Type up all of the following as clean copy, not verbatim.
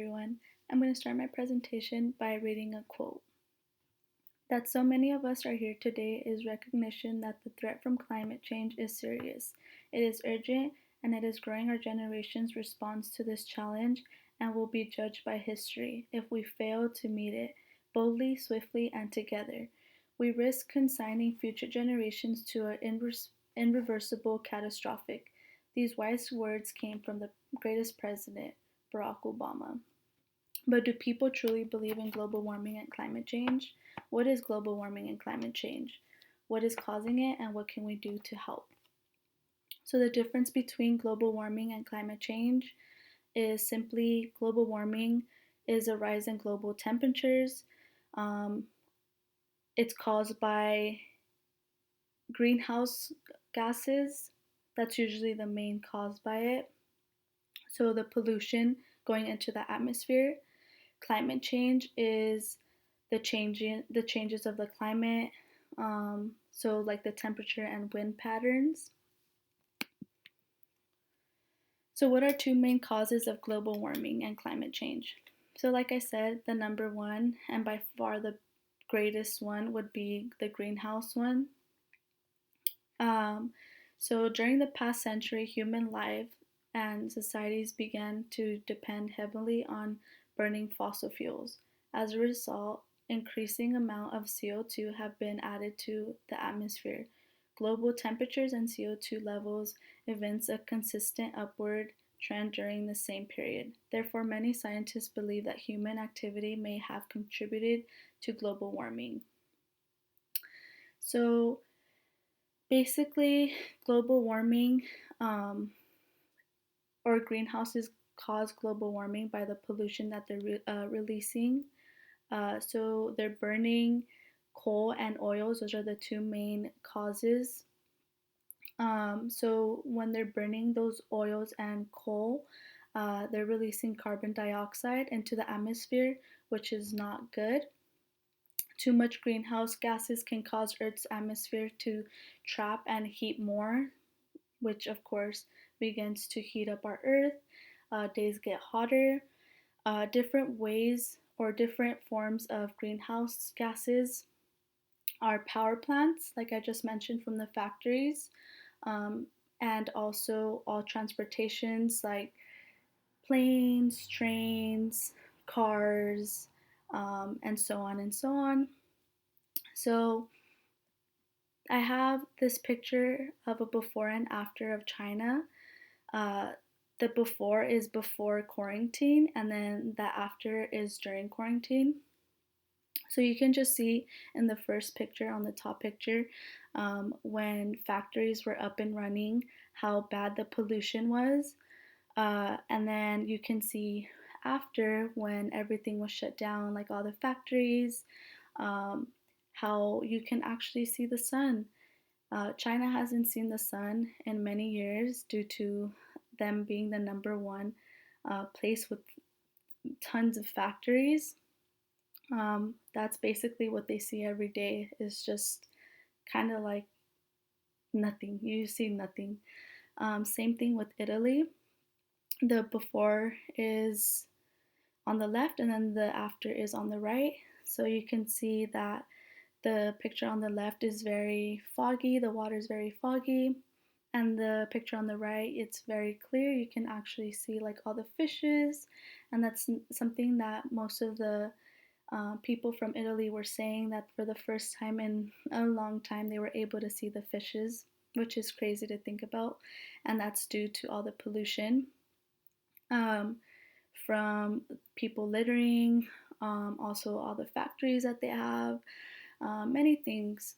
everyone. I'm going to start my presentation by reading a quote. That so many of us are here today is recognition that the threat from climate change is serious. It is urgent and it is growing our generation's response to this challenge and will be judged by history if we fail to meet it boldly, swiftly, and together. We risk consigning future generations to an irreversible catastrophic. These wise words came from the greatest president, Barack Obama. But do people truly believe in global warming and climate change? What is global warming and climate change? What is causing it and what can we do to help? So, the difference between global warming and climate change is simply global warming is a rise in global temperatures. Um, it's caused by greenhouse gases. That's usually the main cause by it. So, the pollution going into the atmosphere. Climate change is the changes of the climate, so like the temperature and wind patterns. So what are two main causes of global warming and climate change? So like I said, the number one and by far the greatest one would be the greenhouse one. um, so during the past century, human life and societies began to depend heavily on burning fossil fuels. As a result, increasing amount of CO2 have been added to the atmosphere. Global temperatures and CO2 levels evince a consistent upward trend during the same period. Therefore, many scientists believe that human activity may have contributed to global warming. So, basically, global warming um, or greenhouses cause global warming by the pollution that they're releasing. So they're burning coal and oils. Those are the two main causes. So when they're burning those oils and coal, they're releasing carbon dioxide into the atmosphere, which is not good. Too much greenhouse gases can cause Earth's atmosphere to trap and heat more, which of course begins to heat up our Earth. Days get hotter. Different ways or different forms of greenhouse gases are power plants, like I just mentioned, from the factories, um, and also all transportations like planes, trains, cars, and so on and so on. So I have this picture of a before and after of China. Uh, the before is before quarantine, and then the after is during quarantine. So you can just see in the first picture, on the top picture, when factories were up and running, how bad the pollution was. And then you can see after, when everything was shut down, like all the factories, um, how you can actually see the sun. China hasn't seen the sun in many years due to them being the number one place with tons of factories. That's basically what they see every day, is just kind of like nothing. You see nothing. Same thing with Italy. The before is on the left and then the after is on the right. So you can see that the picture on the left is very foggy, the water is very foggy, and the picture on the right, it's very clear. You can actually see like all the fishes, and that's something that most of the people from Italy were saying, that for the first time in a long time they were able to see the fishes, which is crazy to think about, and that's due to all the pollution, um, from people littering, also all the factories that they have, many things.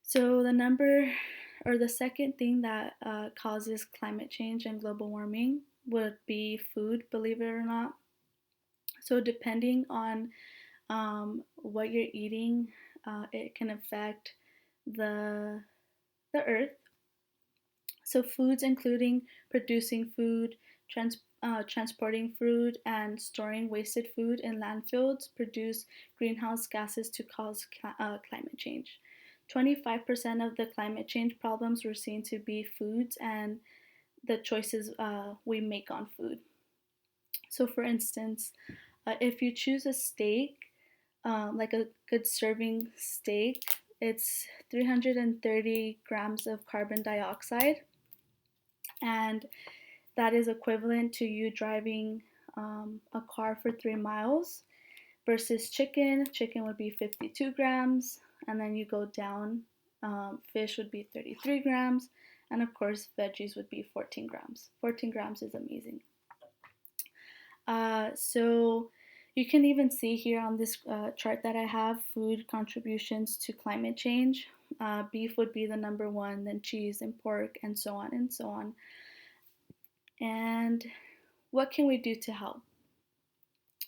So the second thing that causes climate change and global warming would be food, believe it or not. So depending on what you're eating, it can affect the earth. So foods including producing food, transporting food, and storing wasted food in landfills produce greenhouse gases to cause climate change. 25% of the climate change problems were seen to be foods, and the choices we make on food. So, for instance, if you choose a steak, like a good serving steak, it's 330 grams of carbon dioxide, and that is equivalent to you driving a car for 3 miles. Versus chicken, chicken would be 52 grams, and then you go down, fish would be 33 grams, and of course, veggies would be 14 grams. 14 grams is amazing. So you can even see here on this chart that I have food contributions to climate change. Beef would be the number one, then cheese and pork, and so on and so on. And what can we do to help?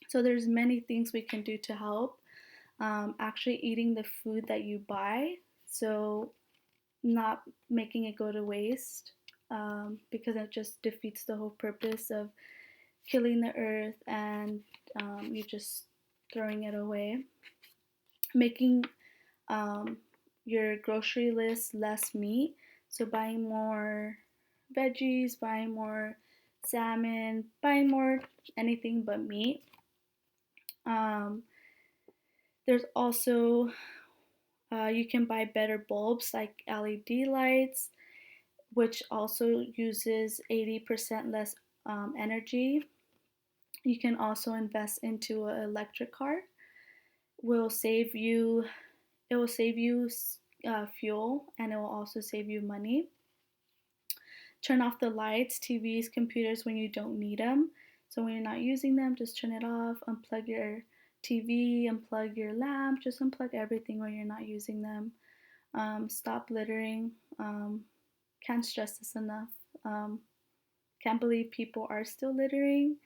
So there's many things we can do to help. Actually eating the food that you buy, so not making it go to waste, because it just defeats the whole purpose of killing the earth and you just throwing it away. Making your grocery list less meat, so buying more veggies, buying more salmon, buying more anything but meat. Um, there's also you can buy better bulbs like LED lights, which also uses 80% less energy. You can also invest into an electric car. Will save you. It will save you fuel, and it will also save you money. Turn off the lights, TVs, computers when you don't need them. So when you're not using them, just turn it off. Unplug your TV, unplug your lamp, just unplug everything when you're not using them. Stop littering. Can't stress this enough. Can't believe people are still littering.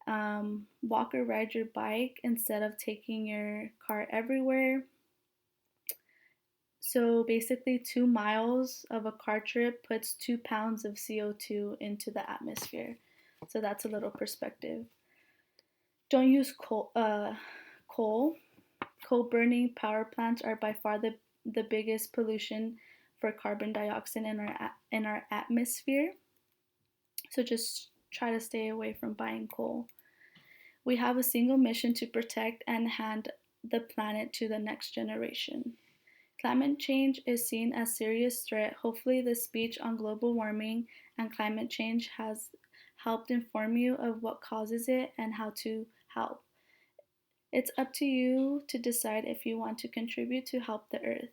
Walk or ride your bike instead of taking your car everywhere. So basically, 2 miles of a car trip puts 2 pounds of CO2 into the atmosphere. So that's a little perspective. Don't use coal. Coal burning power plants are by far the biggest pollution for carbon dioxide in our atmosphere. So just try to stay away from buying coal. We have a single mission to protect and hand the planet to the next generation. Climate change is seen as a serious threat. Hopefully, this speech on global warming and climate change has helped inform you of what causes it and how to help. It's up to you to decide if you want to contribute to help the earth.